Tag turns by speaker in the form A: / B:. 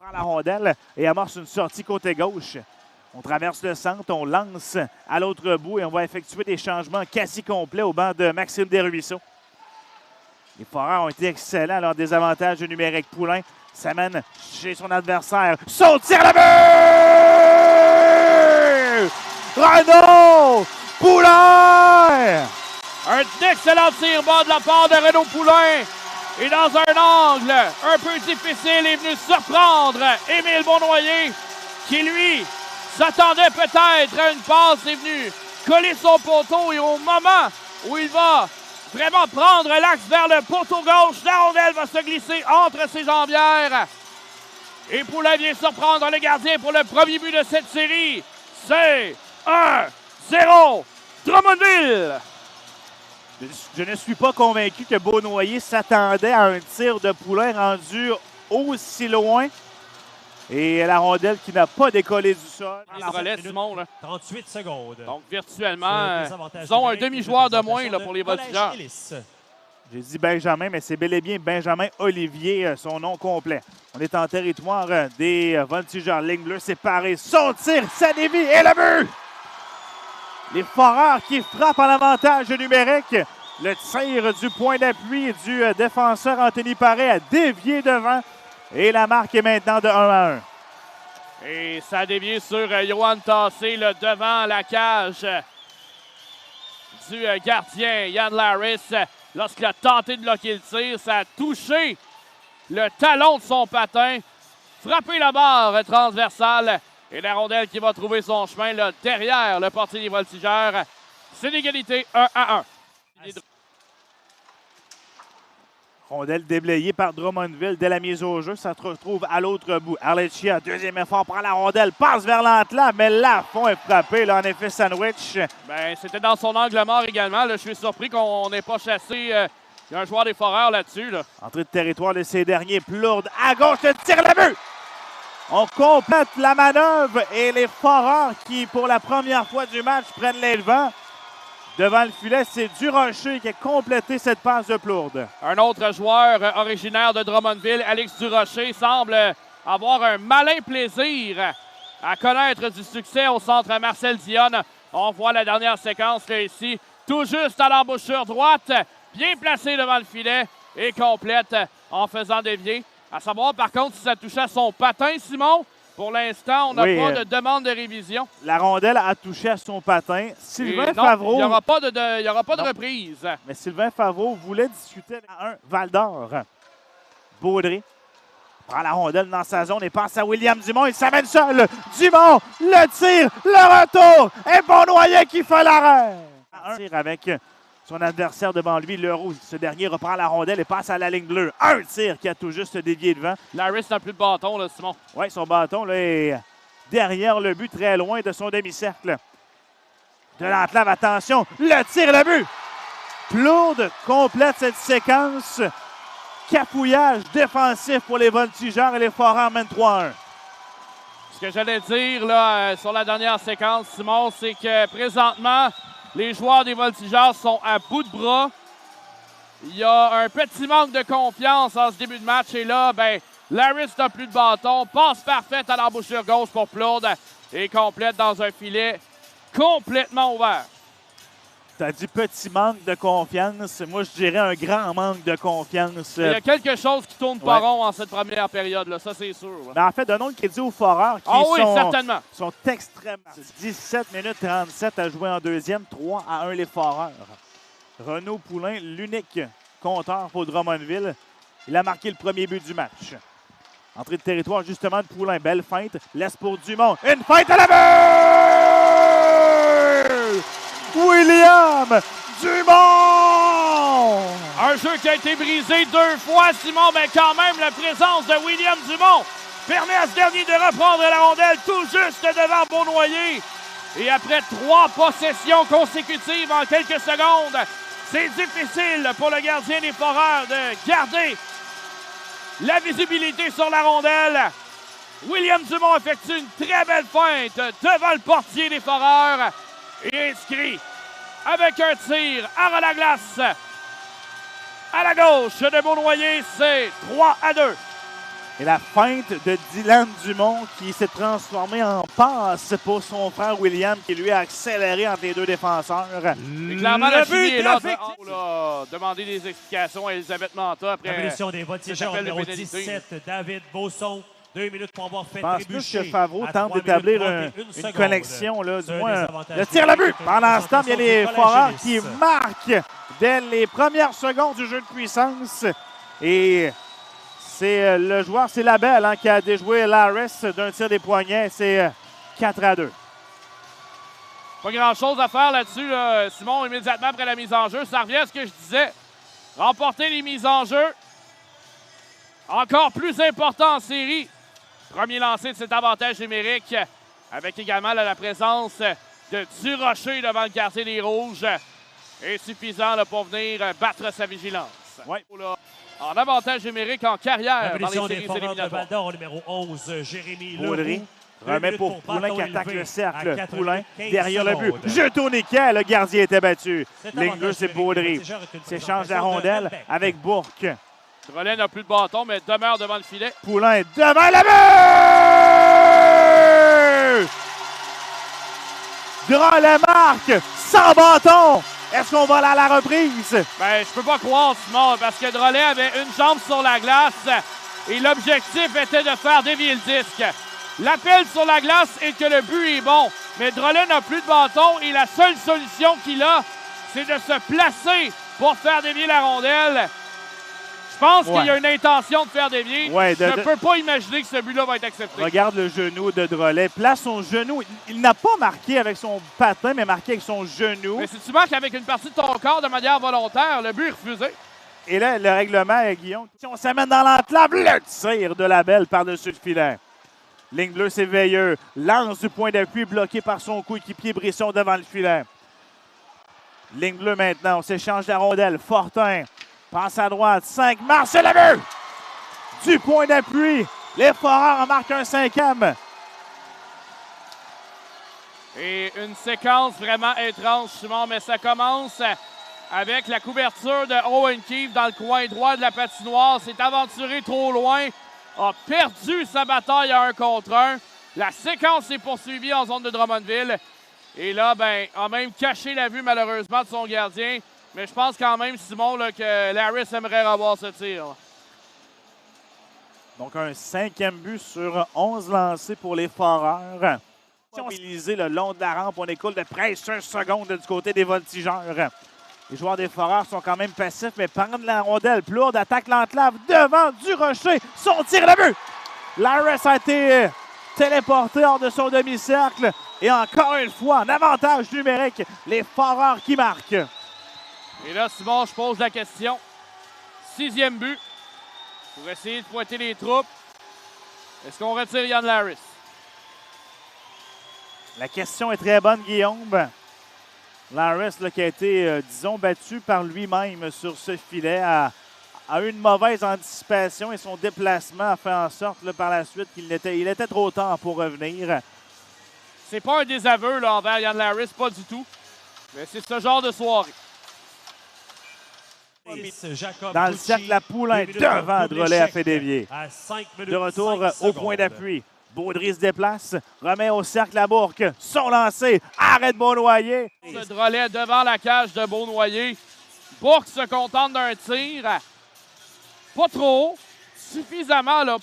A: prend la rondelle et amorce une sortie côté gauche. On traverse le centre, on lance à l'autre bout et on va effectuer des changements quasi complets au banc de Maxime Desruisseaux. Les Foreurs ont été excellents à leur désavantage numérique. Poulain s'amène chez son adversaire. Son tir à la but! Renaud Poulain!
B: Un excellent tir bas de la part de Renaud Poulain. Et dans un angle un peu difficile, est venu surprendre Émile Beaunoyer, qui lui s'attendait peut-être à une passe, est venu coller son poteau et au moment où il va vraiment prendre l'axe vers le poteau gauche, la rondelle va se glisser entre ses jambières. Et Poulain vient surprendre le gardien pour le premier but de cette série. C'est 1-0 Drummondville.
A: Je ne suis pas convaincu que Beaunoyer s'attendait à un tir de Poulain rendu aussi loin. Et la rondelle qui n'a pas décollé du sol.
B: Il relève Simon, là.
C: 38 secondes.
B: Donc, virtuellement, ils ont un demi-joueur de moins là, pour les voltigeurs.
A: J'ai dit Benjamin, mais c'est bel et bien Benjamin Olivier, son nom complet. On est en territoire des voltigeurs. Ligne bleue séparée. Son tir, ça dévie et le but! Les Foreurs qui frappent en avantage numérique. Le tir du point d'appui du défenseur Anthony Paré a dévié devant. Et la marque est maintenant de 1-1.
B: Et ça a dévié sur Johan Tassé, le devant la cage du gardien Yann Larris. Lorsqu'il a tenté de bloquer le tir, ça a touché le talon de son patin, frappé la barre transversale. Et la rondelle qui va trouver son chemin là, derrière le portier des voltigeurs. C'est l'égalité 1-1.
A: Rondelle déblayée par Drummondville dès la mise au jeu. Ça se retrouve à l'autre bout. Arlecchia, deuxième effort, prend la rondelle, passe vers l'entlan, mais là, fond est frappé. Là, en effet, sandwich.
B: Ben, c'était dans son angle mort également. Là. Je suis surpris qu'on n'ait pas chassé. Il y a un joueur des Foreurs là-dessus. Là.
A: Entrée de territoire de ces derniers. Plourde à gauche, le tir à la but! On complète la manœuvre et les Foreurs qui, pour la première fois du match, prennent les devants. Devant le filet, c'est Durocher qui a complété cette passe de Plourde.
B: Un autre joueur originaire de Drummondville, Alex Durocher, semble avoir un malin plaisir à connaître du succès au centre Marcel Dionne. On voit la dernière séquence là ici, tout juste à l'embouchure droite, bien placé devant le filet et complète en faisant dévier. À savoir, par contre, si ça touchait à son patin, Simon, pour l'instant, on n'a pas de demande de révision.
A: La rondelle a touché à son patin. Sylvain Favreau...
B: Il n'y aura pas de reprise.
A: Mais Sylvain Favreau voulait discuter à un Val-d'Or. Baudry prend la rondelle dans sa zone et passe à William Dumont. Il s'amène seul. Dumont, le tir, le retour. Et Beaunoyer qui fait l'arrêt. Un tir avec son adversaire devant lui, Leroux. Ce dernier reprend la rondelle et passe à la ligne bleue. Un tir qui a tout juste dévié devant.
B: Larris n'a plus de bâton, là, Simon.
A: Oui, son bâton là, est derrière le but, très loin de son demi-cercle. De l'enclave, attention, le tir et le but. Plourde complète cette séquence. Cafouillage défensif pour les voltigeurs et les Foreurs mènent 3-1.
B: Ce que j'allais dire là, sur la dernière séquence, Simon, c'est que présentement, les joueurs des voltigeurs sont à bout de bras. Il y a un petit manque de confiance en ce début de match. Et là, ben, Larris n'a plus de bâton. Passe parfaite à l'embouchure gauche pour Plourde. Et complète dans un filet complètement ouvert.
A: Tu as dit petit manque de confiance. Moi, je dirais un grand manque de confiance.
B: Il y a quelque chose qui tourne pas rond en cette première période, là, ça c'est sûr.
A: Mais en fait, donnons le crédit aux Foreurs qui sont extrêmement. 17 minutes 37 à jouer en deuxième, 3-1 les Foreurs. Renaud Poulain, l'unique compteur pour Drummondville. Il a marqué le premier but du match. Entrée de territoire justement de Poulain. Belle feinte. Laisse pour Dumont. Une feinte à la but! William Dumont!
B: Un jeu qui a été brisé 2 fois, Simon, mais quand même, la présence de William Dumont permet à ce dernier de reprendre la rondelle tout juste devant Beaunoyer. Et après 3 possessions consécutives en quelques secondes, c'est difficile pour le gardien des Foreurs de garder la visibilité sur la rondelle. William Dumont effectue une très belle feinte devant le portier des Foreurs et inscrit avec un tir à la glace à la gauche de Beaunoyer, c'est 3-2.
A: Et la feinte de Dylan Dumont qui s'est transformée en passe pour son frère William qui lui a accéléré entre les deux défenseurs.
B: Et clairement, la chimie est là. Demander des explications à Elisabeth Manta après.
C: Révolution des voltigeurs numéro 17, David Beauson. 2 minutes pour avoir fait
A: Je pense plus que Favreau tente
C: 3
A: d'établir
C: minutes
A: une connexion, là, du moins.
C: désavantage
A: Le tir à but!
C: numérique.
A: Pendant ce temps, il y a les
C: Du
A: Foreurs
C: collège
A: qui
C: Ellis.
A: marquent dès les premières secondes du jeu de puissance. Et c'est le joueur, c'est Labelle hein, qui a déjoué Laris d'un tir des poignets. C'est 4-2.
B: Pas grand-chose à faire là-dessus, là. Simon, immédiatement après la mise en jeu. Ça revient à ce que je disais. Remporter les mises en jeu. Encore plus important en série. Premier lancé de cet avantage numérique, avec également là, la présence de Durocher devant le quartier des Rouges. Est suffisant là, pour venir battre sa vigilance.
A: Ouais.
B: Là, en avantage numérique en carrière dans les
C: Révolution des
B: séries
C: Foreurs de
B: éliminatoires.
C: Val-d'Or, numéro 11, Jérémy
A: Baudry
C: Leroux.
A: remet pour
C: minutes
A: Poulain qui
C: bâton
A: attaque
C: élevé
A: le cercle.
C: à 4
A: Poulain
C: minutes 15
A: derrière le but.
C: secondes.
A: Jeu tourniquet, le gardien était battu.
C: Cet
A: Ligne
C: avantage
A: 2, c'est
C: numérique des
A: Baudry.
C: voltigeurs est une
A: S'échange la
C: présentation de
A: rondelle
C: Québec.
A: avec Bourque.
B: Drolet n'a plus de bâton, mais demeure devant le filet.
A: Poulain devant le but! Drolet marque sans bâton. Est-ce qu'on va aller à la reprise?
B: Ben, je peux pas croire, Simon, parce que Drolet avait une jambe sur la glace et l'objectif était de faire dévier le disque. L'appel sur la glace est que le but est bon, mais Drolet n'a plus de bâton et la seule solution qu'il a, c'est de se placer pour faire dévier la rondelle. Je pense qu'il y a une intention de faire dévier.
A: Ouais,
B: je ne peux pas imaginer que ce but-là va être accepté.
A: Regarde le genou de Drolet. Place son genou. Il n'a pas marqué avec son patin, mais marqué avec son genou.
B: Mais si tu marques avec une partie de ton corps de manière volontaire, le but est refusé.
A: Et là, le règlement, Guillaume, si on s'amène dans l'enclave, le tir de Labelle par-dessus le filet. Ligne bleue, c'est Veilleux. Lance du point d'appui bloqué par son coéquipier Brisson devant le filet. Ligne bleue maintenant, on s'échange la rondelle. Fortin passe à droite. 5 marche, c'est le but! Du point d'appui. Les Foreurs en marquent un 5e.
B: Et une séquence vraiment étrange, Simon, mais ça commence avec la couverture de Owen Keefe dans le coin droit de la patinoire. S'est aventuré trop loin, a perdu sa bataille à 1 contre 1. La séquence s'est poursuivie en zone de Drummondville. Et là, ben, a même caché la vue, malheureusement, de son gardien. Mais je pense quand même, Simon, là, que Laris aimerait revoir ce tir.
A: Donc, un 5e but sur 11 lancés pour les Foreurs. Mobilisé le long de la rampe, on écoule de presque 1 seconde du côté des voltigeurs. Les joueurs des Foreurs sont quand même passifs, mais prennent la rondelle. Plourde attaque l'enclave devant Durocher. Son tir de but! Laris a été téléporté hors de son demi-cercle. Et encore une fois, en avantage numérique, les Foreurs qui marquent.
B: Et là, Simon, je pose la question. 6e but. Pour essayer de pointer les troupes. Est-ce qu'on retire Yann Laris?
A: La question est très bonne, Guillaume. Laris, là, qui a été, disons, battu par lui-même sur ce filet, a eu une mauvaise anticipation et son déplacement a fait en sorte là, par la suite qu'il était trop tard pour revenir.
B: C'est pas un désaveu là, envers Yann Laris, pas du tout. Mais c'est ce genre de soirée.
A: Dans le cercle, la Poulain devant Drolet a fait dévier. De retour au point d'appui. Baudry se déplace, remet au cercle la Bourque. Son lancé, arrête Beaunoyer.
B: Ce Drolet devant la cage de Beaunoyer. Bourque se contente d'un tir. Pas trop, suffisamment là.